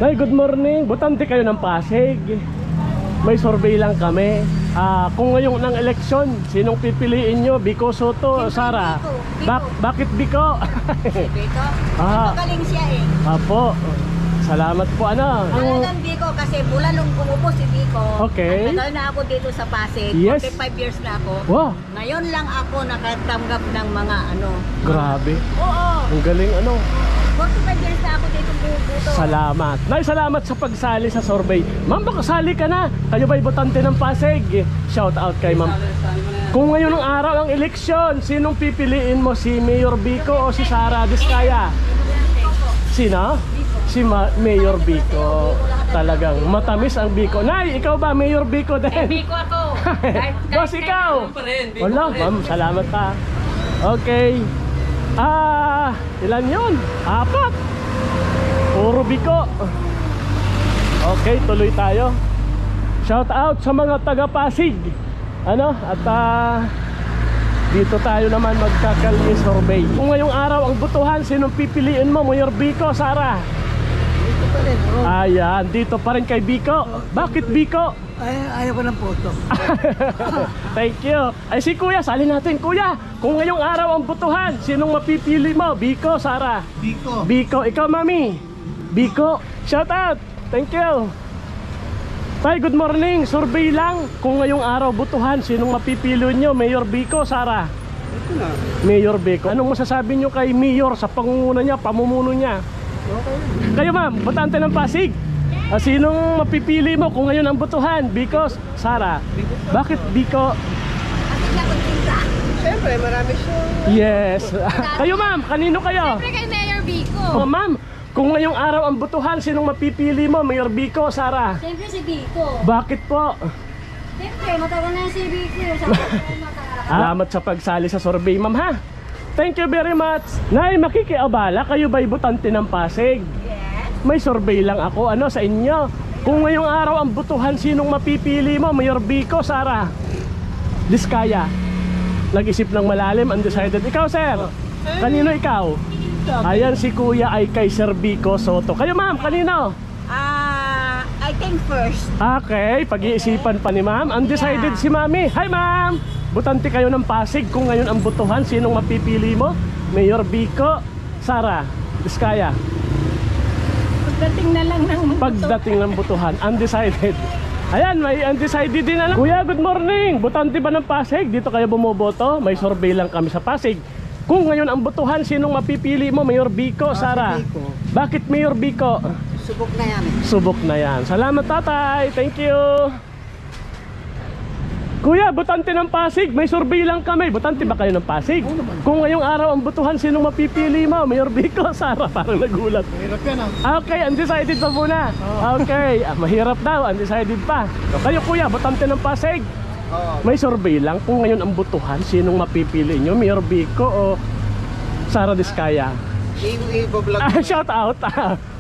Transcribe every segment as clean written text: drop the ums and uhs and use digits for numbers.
Nay, good morning. Butante kayo ng Pasig. May survey lang kami. Kung ngayong ng eleksyon, sinong pipiliin nyo? Biko, Soto, Sara? Bakit Biko? Biko? Magaling siya eh. Apo. Salamat po. Talagang Biko kasi mula nung umupo si Biko. Okay. Tagal na ako dito sa Pasig. Yes. 45 years na ako. Wow. Ngayon lang ako nakatanggap ng mga Grabe. Oo. Ang galing 45 years na ako dito bumubuto. Salamat. Nay, salamat sa pagsali sa survey. Ma'am, baka sali ka na. Kayo ba'y botante ng Pasig? Shout out kay ma'am. Kung ngayon ang araw ang eleksyon, sinong pipiliin mo? Si Mayor Biko o si Sara Diskaya? Sino? Si Mayor Biko. Talagang matamis ang Biko. Nay, ikaw ba Mayor Biko din? Biko ako. Boss, ikaw? Wala, ma'am, salamat pa. Okay. Ilan yun? 4. Puro Biko. Okay, tuloy tayo. Shout out sa mga taga Pasig. At dito tayo naman magkakalye survey. Kung ngayong araw ang butuhan, sinong pipiliin mo? Mayor Biko, Sara? Dito pa rin. Ayan, dito pa rin kay Biko. Bakit Biko? Ayaw ko ng photo. Thank you. Ay si Kuya, sali natin Kuya. Kung ngayong araw ang butuhan, sinong mapipili mo? Biko, Sara? Biko. Biko, ikaw Mami? Biko, shout out. Thank you. Tay, good morning. Survey lang. Kung ngayong araw butuhan, sinong mapipili nyo? Mayor Biko, Sara? Ito na. Mayor Biko. Anong masasabi nyo kay Mayor sa pangunguna niya, pamumuno niya? Okay. Kayo ma'am, botante ng Pasig. Sinong mapipili mo kung ngayon ang butuhan? Biko, Sara? Bakit Biko? Siyempre, marami siya. Yes. Kayo ma'am, kanino kayo? Siyempre kay Mayor Biko. Ma'am, kung ngayong araw ang butuhan, sinong mapipili mo? Mayor Biko, Sara? Siyempre si Biko. Bakit po? Siyempre, matagal na si Biko. Salamat sa pagsali sa survey, ma'am ha. Thank you very much. Nay, makikiabala, kayo ba'y butante ng Pasig? Yes. May survey lang ako, sa inyo. Kung ngayong araw ang butuhan, sinong mapipili mo? Mayor Biko, Sara? Diskaya? Nag-isip ng malalim, undecided. Ikaw, sir? Kanino ikaw? Ayan, si Kuya ay kay Sir Biko Soto. Kayo, ma'am, kanino? I think first. Okay, pag-iisipan pa ni ma'am. Undecided si mami. Hi, ma'am! Butante kayo ng Pasig. Kung ngayon ang butuhan, sinong mapipili mo? Mayor Biko, Sara? Diskaya? Pagdating na lang ng Pagdating ng butuhan, undecided. Ayan, may undecided din na. Kuya, good morning. Butante ba ng Pasig? Dito kayo bumoboto? May survey lang kami sa Pasig. Kung ngayon ang butuhan, sinong mapipili mo? Mayor Biko, Sara? Biko. Bakit Mayor Biko? Subok na yan eh. Subok na yan. Salamat tatay. Thank you. Kuya, butante ng Pasig. May survey lang kami. Butante ba kayo ng Pasig? Kung ngayong araw ang butuhan, sinong mapipili mo? Mayor Biko, Sara? Parang nagulat. Mahirap yan Okay, undecided pa muna. Okay, mahirap daw, undecided pa. Kayo kuya, botante ng Pasig. May survey lang kung ngayon ang butuhan, sinong mapipili nyo? Mayor Biko o Sara Diskaya? I-vlog. Shout out.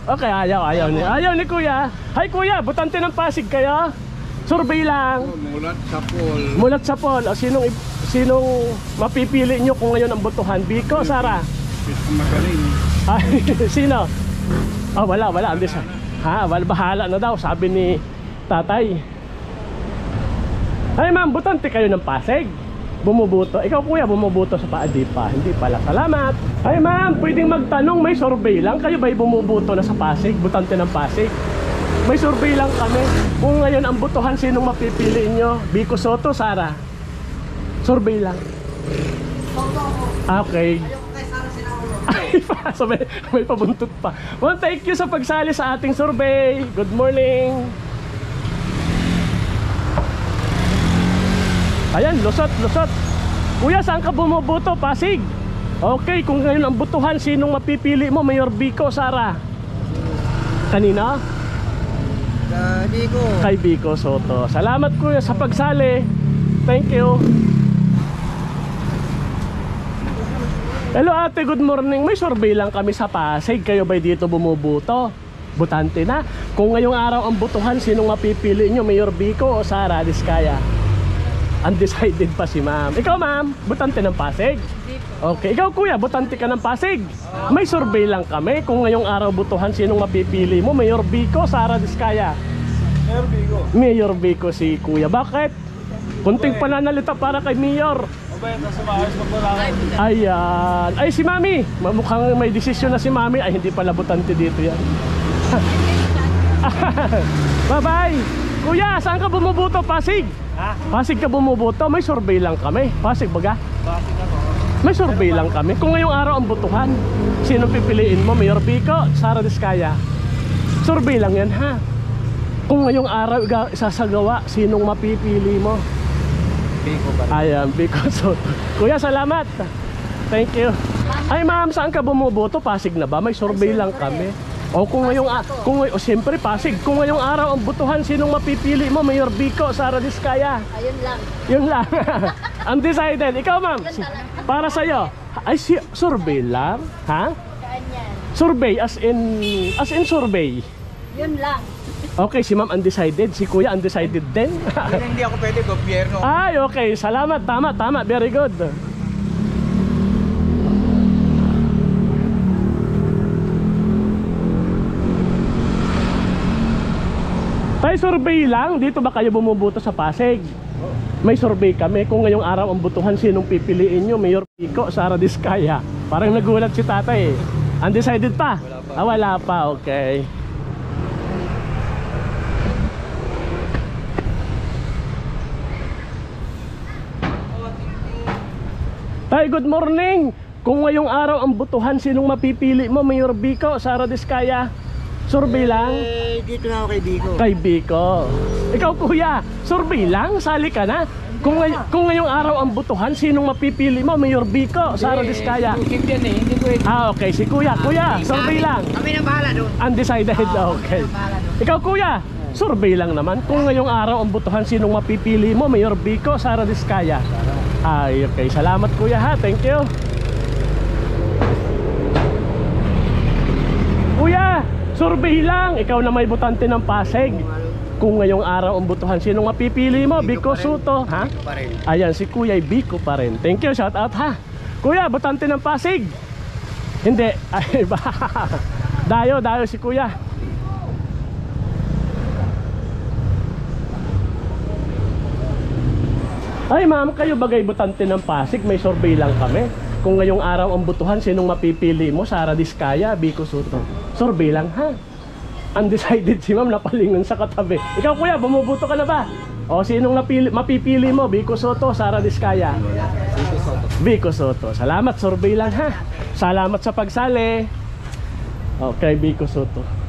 Okay, ayaw ni kuya. Hi kuya, botante ng Pasig kayo? Survey lang. Mulat sa pool. Mulat sa poll. Sinong mapipili nyo kung ngayon ang butuhan? Biko, Sara? Magaling. Ay, sino? Wala, andis. Bahala na daw, sabi ni tatay. Ay ma'am, butante kayo ng Pasig? Bumubuto. Ikaw kuya, bumubuto sa Paadi pa. Hindi pala, salamat. Ay ma'am, pwedeng magtanong, may survey lang. Kayo ba'y bumubuto na sa Pasig? Butante ng Pasig? May survey lang kami. Kung ngayon ang butuhan, sinong mapipili nyo? Biko, Soto, Sara? Survey lang. Okay. Ay, so may pabuntot pa. Well, thank you sa pagsali sa ating survey. Good morning. Ayan, lusot. Kuya, saan ka bumubuto? Pasig? Okay, kung ngayon ang butuhan, sinong mapipili mo? Mayor Biko, Sara? Kanina? Biko. Kay Biko Soto. Salamat kuya sa pagsali. Thank you. Hello ate, good morning. May survey lang kami sa Pasig. Kayo ba'y dito bumubuto? Butante na. Kung ngayong araw ang butuhan, sinong mapipili nyo? Mayor Biko o Sara Diskaya? Undecided pa si ma'am. Ikaw ma'am, butante ng Pasig? Biko. Okay, ikaw kuya, butante ka ng Pasig. May survey lang kami. Kung ngayong araw butuhan, sinong mapipili mo? Mayor Vico, Sara Diskaya? Mayor Bigo. Mayor Vico si kuya. Bakit? Kunting pananalita para kay Mayor. Mabaya na sumayos pag wala ka. Ayan. Ay, si Mami. Mukhang may desisyon na si Mami. Ay, hindi pala butante dito yan. Bye-bye. Kuya, saan ka bumubuto? Pasig? Ha? Pasig ka bumubuto? May survey lang kami. Pasig baga? Bakit ako? May survey lang kami. Kung ngayong araw ang butuhan, sino pipiliin mo? Mayor Vico, Sara Diskaya? Survey lang yan ha. Kung ngayong araw isasagawa, sinong mapipili mo? Bigo pa rin. Ayan, Vico Soto. Kuya, salamat. Thank you. Ay ma'am, saan ka bumuboto? Pasig na ba? May survey lang kami. O kung ngayong siyempre Pasig. Kung ngayong araw ang butuhan, sinong mapipili mo? Mayor Vico, Sara Diskaya? Ayun lang. Yun lang. Undecided. Ikaw ma'am, para sa'yo. Ay, survey lang? Ha? Saan yan? Survey as in survey. Yun lang. Okay, si ma'am undecided. Si kuya undecided din. Hindi ako pwede, gobyerno. Ay, okay. Salamat. Tama. Very good. Tayo survey lang. Dito ba kayo bumubuto sa Pasig? May survey kami. Kung ngayong araw ang butuhan, sinong pipiliin nyo? Mayor Vico, Sara Diskaya? Parang nagulat si tatay eh. Undecided pa? Wala pa. Wala pa. Okay. Tay, good morning. Kung ngayong araw ang butuhan, sinong mapipili mo? Mayor Vico, Sara Diskaya? Survey lang? Dito na ako kay Bigo. Kay Vico. Ikaw kuya, survey lang? Sali ka na? Kung ngayong araw ang butuhan, sinong mapipili mo? Mayor Vico, Sara Diskaya? Exclusive yan eh, hindi pwede. Okay, si kuya, survey lang. Kami na bahala doon. Undecided, okay. Ikaw kuya, survey lang naman. Kung ngayong araw ang butuhan, sinong mapipili mo? Mayor Vico, Sara Diskaya? Ay, okay. Salamat kuya ha, thank you. Kuya, survey lang. Ikaw na may butante ng Pasig. Kung ngayong araw ang butuhan, sinong mapipili mo? Vico Soto, ha? Bigo pa rin. Ayan, si Kuya ay Vico pa rin. Thank you, shout out ha. Kuya, butante ng Pasig? Hindi. Ay, ba? Dayo si Kuya. Ay ma'am, kayo bagay butante ng Pasig? May survey lang kami. Kung ngayong araw ang butuhan, sinong mapipili mo? Sara Diskaya, Vico Soto? Survey lang ha. Undecided si ma'am, napalingon sa katabi. Ikaw kuya, bumubuto ka na ba? O sinong mapipili mo? Vico Soto, Sara Diskaya? Bigo Soto. Vico Soto. Salamat, survey lang ha. Salamat sa pagsali. Okay, Vico Soto.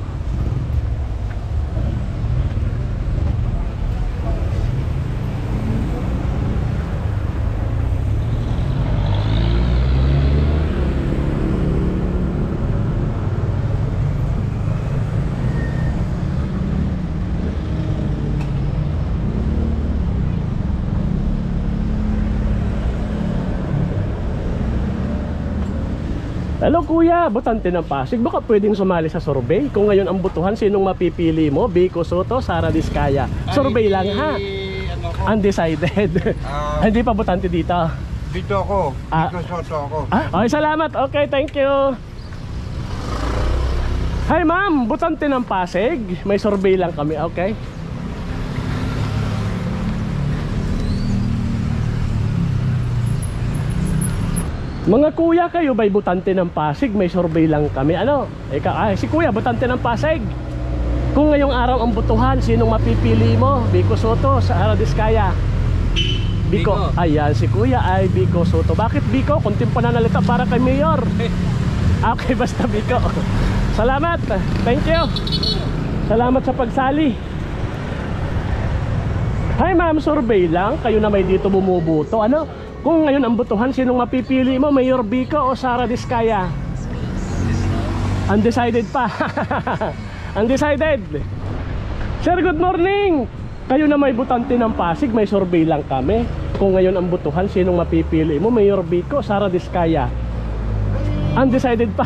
Hello kuya, butante ng Pasig. Baka pwedeng sumali sa survey. Kung ngayon ang butuhan, sinong mapipili mo? Vico Soto, Sara Diskaya? Survey lang ha. Ano ko? Undecided. Hindi pa butante dito. Dito ako. Bigo Soto ako. Okay, salamat. Okay, thank you. Hi ma'am, butante ng Pasig. May survey lang kami, okay? Mga kuya, kayo ba'y butante ng Pasig? May survey lang kami. Ano? Si kuya, butante ng Pasig. Kung ngayong araw ang butuhan, sinong mapipili mo? Vico Soto, Sara Diskaya? Vico. Ayan, si kuya ay Vico Soto. Bakit Vico? Kunting pananalita para kay Mayor. Okay, basta Vico. Salamat. Thank you. Salamat sa pagsali. Hi ma'am, survey lang. Kayo na may dito bumubuto. Ano? Kung ngayon ang butuhan, sinong mapipili mo? Mayor Vico o Sara Diskaya? Undecided pa. Undecided. Sir, good morning. Kayo na may butante ng Pasig, may survey lang kami. Kung ngayon ang butuhan, sinong mapipili mo? Mayor Vico, Sara Diskaya? Undecided pa.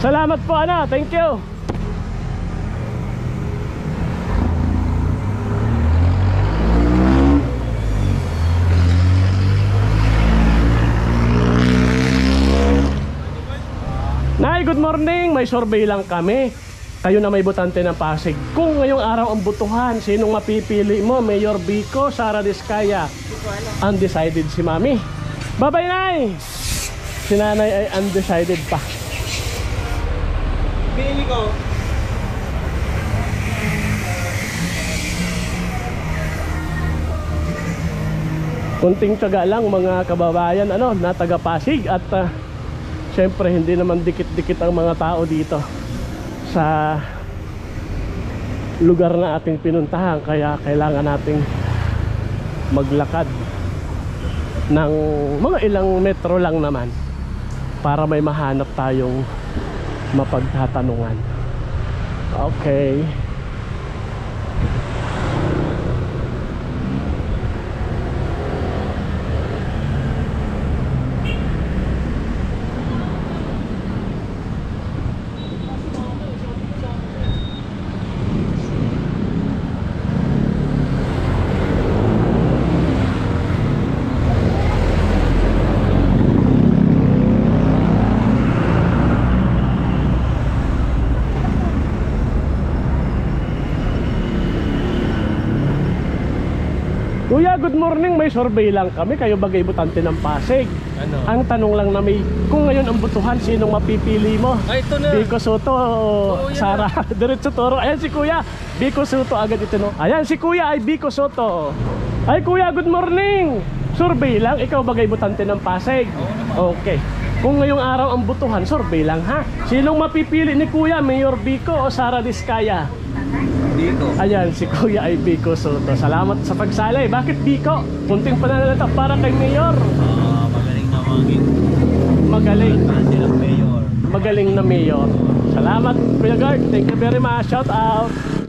Salamat po, ano. Thank you. morning. May survey lang kami. Kayo na may botante ng Pasig. Kung ngayong araw ang butuhan, sinong mapipili mo? Mayor Vico, Sara Diskaya? Undecided si Mami. Bye-bye, Nay! Si Nanay ay undecided pa. Pili ko. Kunting tiyaga lang mga kababayan na taga Pasig at syempre hindi naman dikit-dikit ang mga tao dito sa lugar na ating pinuntahan, kaya kailangan nating maglakad ng mga ilang metro lang naman para may mahanap tayong mapagtatanungan. Okay. Kuya, good morning. May survey lang kami. Kayo bagay botante ng Pasig. Ano? Ang tanong lang na kung ngayon ang butuhan, sinong mapipili mo? Ay, ito na. Vico Soto o yan Sara? Diretso Toro. Ayan si Kuya. Vico Soto agad ito, no? Ayan si Kuya ay Vico Soto. Ay Kuya, good morning. Survey lang. Ikaw bagay botante ng Pasig? Okay. Kung ngayong araw ang butuhan, survey lang ha. Sinong mapipili ni Kuya? Mayor Vico o Sara Diskaya? Dito. Ayan, si Kuya ay Vico Soto. Salamat sa pagsali. Bakit Vico? Kunting pananalata para kay Mayor. Magaling na mga Magaling. silang mayor. Magaling na Mayor. Salamat, Kuya Guard. Thank you very much. Shout out.